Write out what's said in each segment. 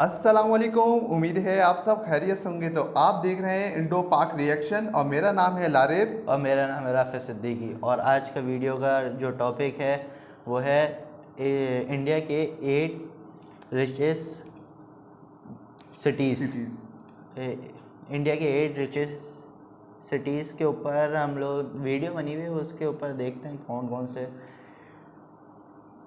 अस्सलामुअलैकुम। उम्मीद है आप सब खैरियत से होंगे। तो आप देख रहे हैं इंडो पाक रिएक्शन और मेरा नाम है लारिब और मेरा नाम है राफे सिद्दीकी। और आज का वीडियो का जो टॉपिक है वो है इंडिया के 8 रिचेस्ट सिटीज़। इंडिया के 8 रिचेस्ट सिटीज़ के ऊपर हम लोग वीडियो बनी हुई है, उसके ऊपर देखते हैं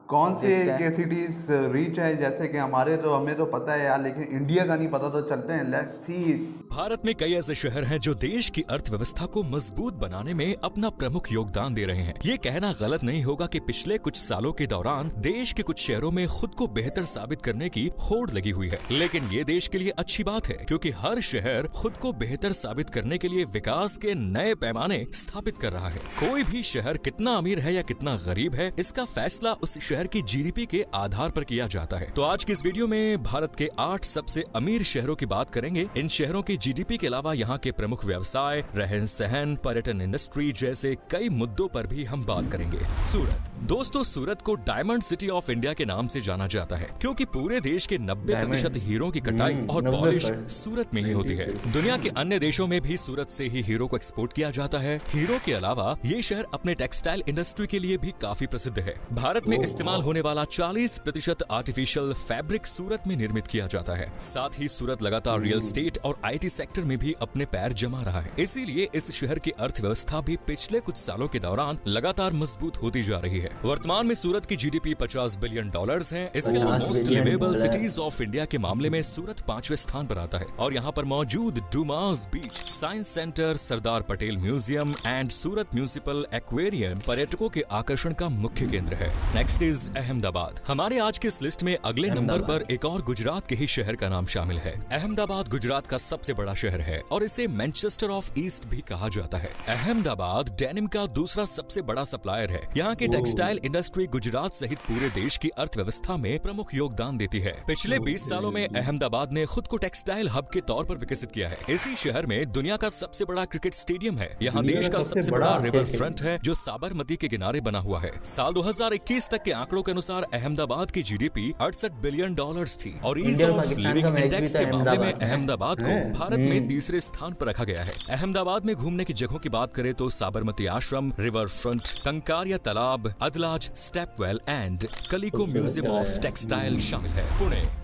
कौन से सिटीज रीच है। जैसे कि हमें तो पता है यार, लेकिन इंडिया का नहीं पता। तो चलते हैं, लेट्स सी। भारत में कई ऐसे शहर हैं जो देश की अर्थव्यवस्था को मजबूत बनाने में अपना प्रमुख योगदान दे रहे हैं। ये कहना गलत नहीं होगा कि पिछले कुछ सालों के दौरान देश के कुछ शहरों में खुद को बेहतर साबित करने की होड़ लगी हुई है। लेकिन ये देश के लिए अच्छी बात है, क्योंकि हर शहर खुद को बेहतर साबित करने के लिए विकास के नए पैमाने स्थापित कर रहा है। कोई भी शहर कितना अमीर है या कितना गरीब है, इसका फैसला उस शहर की जीडीपी के आधार पर किया जाता है। तो आज की इस वीडियो में भारत के 8 सबसे अमीर शहरों की बात करेंगे। इन शहरों की जीडीपी के अलावा यहाँ के प्रमुख व्यवसाय, रहन सहन, पर्यटन इंडस्ट्री जैसे कई मुद्दों पर भी हम बात करेंगे। सूरत। दोस्तों, सूरत को डायमंड सिटी ऑफ इंडिया के नाम से जाना जाता है, क्योंकि पूरे देश के 90% हीरो की कटाई और पॉलिश सूरत में ही होती है। दुनिया के अन्य देशों में भी सूरत से ही हीरो को एक्सपोर्ट किया जाता है। हीरो के अलावा ये शहर अपने टेक्सटाइल इंडस्ट्री के लिए भी काफी प्रसिद्ध है। भारत में इस्तेमाल होने वाला 40% आर्टिफिशियल फैब्रिक सूरत में निर्मित किया जाता है। साथ ही सूरत लगातार रियल एस्टेट और आईटी सेक्टर में भी अपने पैर जमा रहा है। इसीलिए इस शहर की अर्थव्यवस्था भी पिछले कुछ सालों के दौरान लगातार मजबूत होती जा रही है। वर्तमान में सूरत की जीडीपी $50 बिलियन है। इसके अलावा most liveable cities of India के मामले में सूरत 5वें स्थान पर आता है। और यहाँ पर मौजूद Dumas beach, science centre, Sardar Patel museum and Surat municipal aquarium पर्यटकों के आकर्षण का मुख्य केंद्र है। Next is Ahmedabad. हमारे आज के इस लिस्ट में अगले नंबर पर एक और गुजरात के ही शहर का नाम शामिल है। अहमदाबाद गुजरात का सबसे बड़ा शहर है और इसे मैनचेस्टर ऑफ ईस्ट भी कहा जाता है। अहमदाबाद डेनिम का दूसरा सबसे बड़ा सप्लायर है। यहाँ की टेक्सटाइल इंडस्ट्री गुजरात सहित पूरे देश की अर्थव्यवस्था में प्रमुख योगदान देती है। पिछले 20 सालों में अहमदाबाद ने खुद को टेक्सटाइल हब के तौर पर विकसित किया है। इसी शहर में दुनिया का सबसे बड़ा क्रिकेट स्टेडियम है। यहाँ देश का सबसे बड़ा रिवर फ्रंट है, जो साबरमती के किनारे बना हुआ है। साल 2021 तक के आंकड़ों के अनुसार अहमदाबाद की जीडीपी $68 बिलियन थी और ईज ऑफ लिविंग इंडेक्स के मामले में अहमदाबाद को भारत में तीसरे स्थान पर रखा गया है। अहमदाबाद में घूमने की जगहों की बात करें तो साबरमती आश्रम, रिवर फ्रंट, कंकारिया तालाब, Adalaj stepwell and Calico museum of textile शामिल है।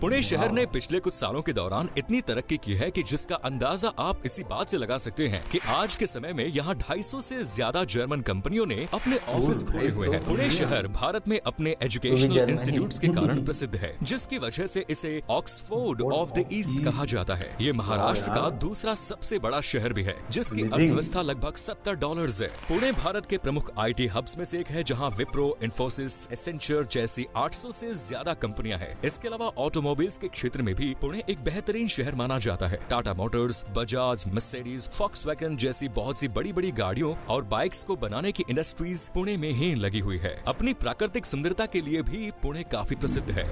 पुणे शहर ने पिछले कुछ सालों के दौरान इतनी तरक्की की है कि जिसका अंदाजा आप इसी बात से लगा सकते हैं कि आज के समय में यहाँ 250 से ज्यादा जर्मन कंपनियों ने अपने ऑफिस खोले हुए हैं। पुणे शहर भारत में अपने एजुकेशनल इंस्टीट्यूट्स के कारण प्रसिद्ध है, जिसकी वजह से इसे ऑक्सफोर्ड ऑफ द ईस्ट कहा जाता है। ये महाराष्ट्र का दूसरा सबसे बड़ा शहर भी है, जिसकी अर्थव्यवस्था लगभग $70 है। पुणे भारत के प्रमुख आईटी हब्स में से एक है, जहां विप्रो, इन्फोसिस, एसेंचर जैसी 800 से ज्यादा कंपनियां हैं। इसके अलावा ऑटोमोबाइल्स के क्षेत्र में भी पुणे एक बेहतरीन शहर माना जाता है। Tata Motors, Bajaj, Mercedes, Volkswagen जैसी बहुत सी बड़ी बड़ी गाड़ियों और बाइक्स को बनाने की इंडस्ट्रीज पुणे में ही लगी हुई है। अपनी प्राकृतिक सुंदरता के लिए भी पुणे काफी प्रसिद्ध है।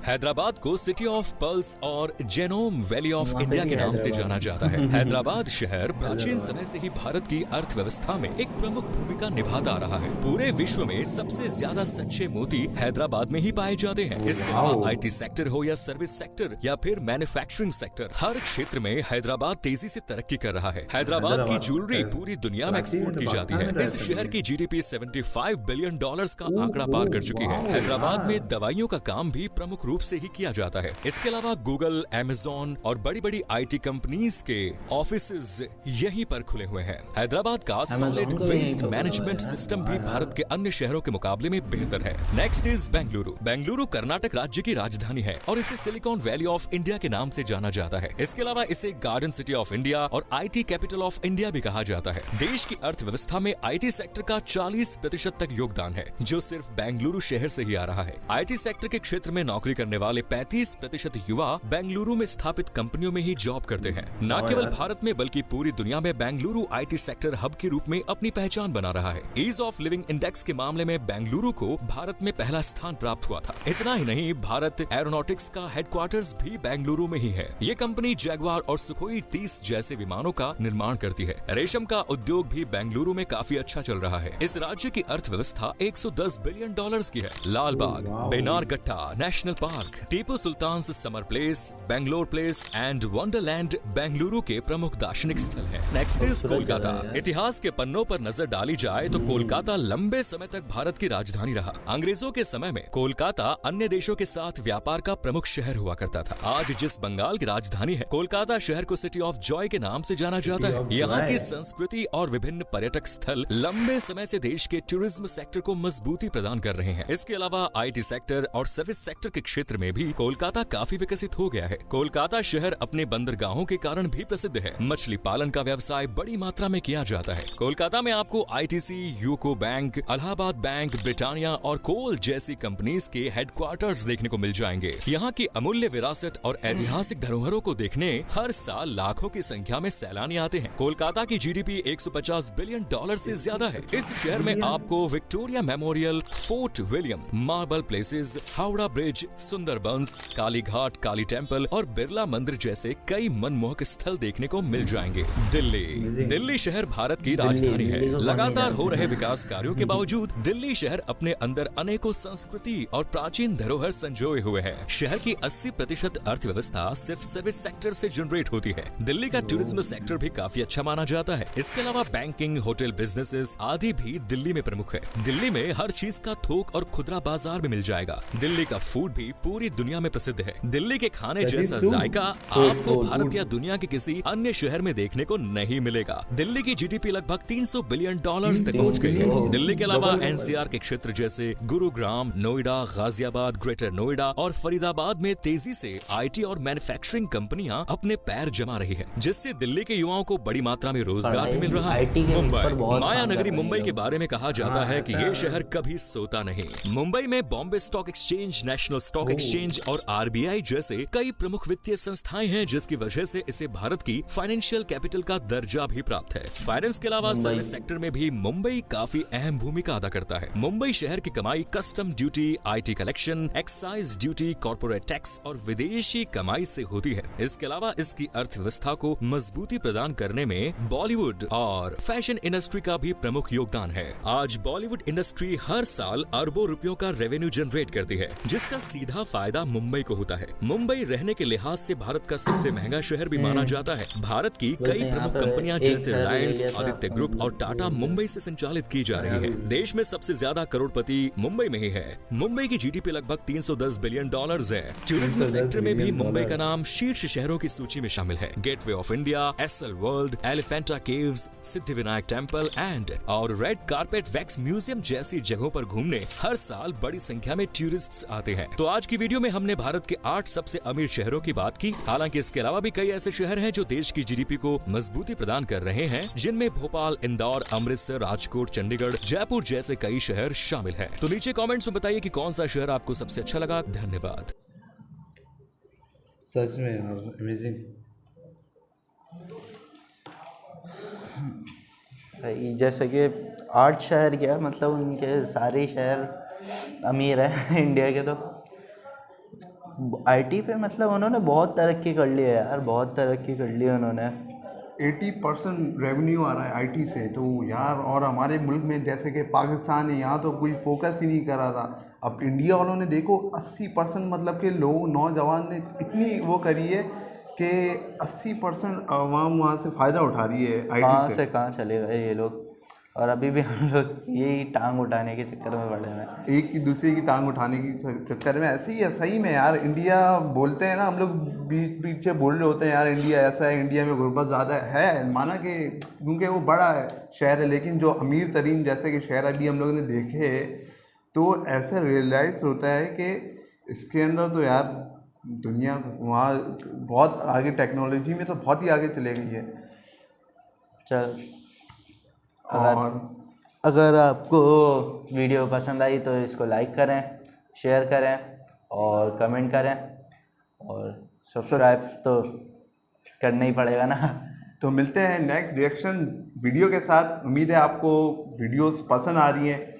हैदराबाद को सिटी ऑफ पर्ल्स और जेनोम वैली ऑफ इंडिया के नाम से जाना जाता है। हैदराबाद शहर प्राचीन समय से ही भारत की अर्थव्यवस्था में एक प्रमुख भूमिका निभाता आ रहा है। पूरे विश्व में सबसे ज्यादा सच्चे मोती हैदराबाद में ही पाए जाते हैं। इसके अलावा आईटी सेक्टर हो या सर्विस सेक्टर या फिर मैन्युफैक्चरिंग सेक्टर, हर क्षेत्र में हैदराबाद तेजी से तरक्की कर रहा है। हैदराबाद की ज्वेलरी पूरी दुनिया में एक्सपोर्ट की जाती है। इस शहर की जीडीपी $75 बिलियन का आंकड़ा पार कर चुकी है। हैदराबाद में दवाइयों का काम भी प्रमुख रूप से ही किया जाता है। इसके अलावा गूगल, अमेज़न और बड़ी बड़ी आईटी कंपनीज के ऑफिसेज यहीं पर खुले हुए हैं। हैदराबाद का सॉलिड वेस्ट मैनेजमेंट सिस्टम भी भारत के अन्य शहरों के मुकाबले में बेहतर है। Next is Bengaluru. बेंगलुरु कर्नाटक राज्य की राजधानी है और इसे सिलिकॉन वैली ऑफ इंडिया के नाम से जाना जाता है। इसके अलावा इसे गार्डन सिटी ऑफ इंडिया और आईटी कैपिटल ऑफ इंडिया भी कहा जाता है। देश की अर्थव्यवस्था में आईटी सेक्टर का 40% तक योगदान है, जो सिर्फ बेंगलुरु शहर से ही आ रहा है। आईटी सेक्टर के क्षेत्र में नौकरी करने वाले 35% युवा बेंगलुरु में स्थापित कंपनियों में ही जॉब करते हैं। न केवल भारत में बल्कि पूरी दुनिया में बेंगलुरु आईटी सेक्टर हब के रूप में अपनी पहचान बना रहा है। ईज ऑफ लिविंग इंडेक्स के मामले में बेंगलुरु को भारत में पहला स्थान प्राप्त हुआ था। इतना ही नहीं, भारत एरोनॉटिक्स का हेडक्वार्टर्स भी बेंगलुरु में ही है। ये कंपनी जैगवार और सुखोई 30 जैसे विमानों का निर्माण करती है। रेशम का उद्योग भी बेंगलुरु में काफी अच्छा चल रहा है। इस राज्य की अर्थव्यवस्था $110 बिलियन बिलियन डॉलर्स की है। Lal Bagh, Bannerghatta national park, Tipu Sultan summer palace, Bangalore palace and Wonderland Bengaluru के प्रमुख दार्शनिक स्थल हैं। Next is Kolkata. इतिहास के पन्नों पर नजर डाली जाए तो कोलकाता लंबे समय तक भारत की राजधानी रहा। अंग्रेजों के समय में कोलकाता अन्य देशों के साथ व्यापार का प्रमुख शहर हुआ करता था। आज जिस बंगाल की राजधानी है, कोलकाता शहर को सिटी ऑफ जॉय के नाम से जाना जाता है। यहाँ की संस्कृति और विभिन्न पर्यटक स्थल लंबे समय से देश के टूरिज्म सेक्टर को मजबूती प्रदान कर रहे हैं। इसके अलावा आईटी सेक्टर और सर्विस सेक्टर के क्षेत्र में भी कोलकाता काफी विकसित हो गया है। कोलकाता शहर अपने बंदरगाहों के कारण भी प्रसिद्ध है। मछली पालन का व्यवसाय बड़ी मात्रा में किया जाता है। कोलकाता में आपको ITC, UCO bank, Allahabad bank, Britannia और कोल जैसी कंपनीज के हेडक्वार्टर्स देखने को मिल जाएंगे। यहाँ की अमूल्य विरासत और ऐतिहासिक धरोहरों को देखने हर साल लाखों की संख्या में सैलानी आते हैं। कोलकाता की जीडीपी 150 बिलियन डॉलर से ज्यादा है। इस शहर में आपको Victoria Memorial, Fort William, marble palaces, Howrah bridge, Sundarbans, Kali ghat, Kali temple और बिरला मंदिर जैसे कई मनमोहक स्थल देखने को मिल जाएंगे। दिल्ली शहर भारत की राजधानी है। लगातार हो रहे विकास कार्यों के बावजूद दिल्ली शहर अपने अंदर अनेकों संस्कृति और प्राचीन धरोहर संजोए हुए है। शहर की 80% अर्थव्यवस्था सिर्फ सर्विस सेक्टर से जनरेट होती है। दिल्ली का टूरिज्म सेक्टर भी काफी अच्छा माना जाता है। इसके अलावा बैंकिंग, होटल बिजनेसेस आदि भी दिल्ली में प्रमुख है। दिल्ली में हर चीज का थोक और खुदरा बाजार में मिल जाएगा। दिल्ली का फूड भी पूरी दुनिया में प्रसिद्ध है। दिल्ली के खाने जैसा जायका आपको भारत या दुनिया के किसी अन्य शहर में देखने को नहीं मिलेगा। दिल्ली की जीडीपी लगभग 300 बिलियन डॉलर्स तक पहुंच गई है। दिल्ली के अलावा एनसीआर के क्षेत्र जैसे गुरुग्राम, नोएडा, गाजियाबाद, ग्रेटर नोएडा और फरीदाबाद में तेजी से आईटी और मैन्युफैक्चरिंग कंपनियां अपने पैर जमा रही है, जिससे दिल्ली के युवाओं को बड़ी मात्रा में रोजगार भी मिल रहा है। मुंबई, माया नगरी मुंबई के बारे में कहा जाता है कि ये शहर कभी सोता नहीं। मुंबई में Bombay stock exchange, national stock exchange और आरबीआई जैसे कई प्रमुख वित्तीय संस्थाएं हैं, जिसकी वजह से इसे भारत की फाइनेंशियल कैपिटल का दर्जा भी प्राप्त है। फाइनेंस के अलावा सर्विस सेक्टर में भी मुंबई काफी अहम भूमिका अदा करता है। मुंबई शहर की कमाई custom duty, IT collection, excise duty, corporate tax और विदेशी कमाई से होती है। इसके अलावा इसकी अर्थव्यवस्था को मजबूती प्रदान करने में बॉलीवुड और फैशन इंडस्ट्री का भी प्रमुख योगदान है। आज बॉलीवुड इंडस्ट्री हर साल अरबों रुपयों का रेवेन्यू जनरेट करती है, जिसका सीधा फायदा मुंबई को होता है। मुंबई रहने के लिहाज से भारत का सबसे महंगा शहर भी माना जाता है। भारत की कई प्रमुख कंपनियां जैसे रिलायंस, आदित्य ग्रुप और टाटा मुंबई से संचालित की जा रही है। देश में सबसे ज्यादा करोड़पति मुंबई में ही है। मुंबई की जीडीपी लगभग 310 बिलियन डॉलर्स है। टूरिज्म सेक्टर में भी मुंबई का नाम शीर्ष शहरों की सूची में शामिल है। Gateway of India, Essel World, Elephanta caves, Siddhivinayak temple and और रेड कारपेट वैक्स म्यूजियम जैसी जगहों पर घूमने हर साल बड़ी संख्या में टूरिस्ट्स आते हैं। तो आज की वीडियो में हमने भारत के 8 सबसे अमीर शहरों की बात की। हालांकि इसके अलावा भी कई ऐसे शहर हैं जो देश की जीडीपी को मजबूती प्रदान कर रहे हैं, जिनमें भोपाल, इंदौर, अमृतसर, राजकोट, चंडीगढ़, जयपुर जैसे कई शहर शामिल हैं। तो नीचे कमेंट्स में बताइए कि कौन सा शहर आपको सबसे अच्छा लगा। धन्यवाद। सच में यार अमेजिंग। जैसे कि 8 शहर क्या मतलब उनके सारे शहर अमीर हैं इंडिया के। तो आईटी पे मतलब उन्होंने बहुत तरक्की कर ली है यार, बहुत तरक्की कर ली उन्होंने। 80% रेवेन्यू आ रहा है आईटी से तो यार। और हमारे मुल्क में जैसे कि पाकिस्तान है, यहाँ तो कोई फोकस ही नहीं कर रहा था। अब इंडिया वालों ने देखो 80% मतलब के लोग, नौजवान ने इतनी वो करी है कि 80% आवाम वहाँ से फ़ायदा उठा रही है आईटी से। कहाँ चले गए ये लोग, और अभी भी हम लोग यही टांग उठाने के चक्कर में पड़े हुए हैं। एक की दूसरे की टांग उठाने की चक्कर में ऐसे ही है। सही में यार, इंडिया बोलते हैं ना, हम लोग पीछे बोल रहे होते हैं यार इंडिया ऐसा है, इंडिया में गुर्बत ज़्यादा है। माना कि क्योंकि वो बड़ा है शहर है, लेकिन जो अमीर तरीन जैसे कि शहर अभी हम लोगों ने देखे तो ऐसा रियलाइज़ होता है कि इसके अंदर तो यार दुनिया वहाँ बहुत आगे, टेक्नोलॉजी में तो बहुत ही आगे चले गई है। चल, अगर आपको वीडियो पसंद आई तो इसको लाइक करें, शेयर करें और कमेंट करें, और सब्सक्राइब तो करना ही पड़ेगा ना। तो मिलते हैं नेक्स्ट रिएक्शन वीडियो के साथ। उम्मीद है आपको वीडियोस पसंद आ रही हैं।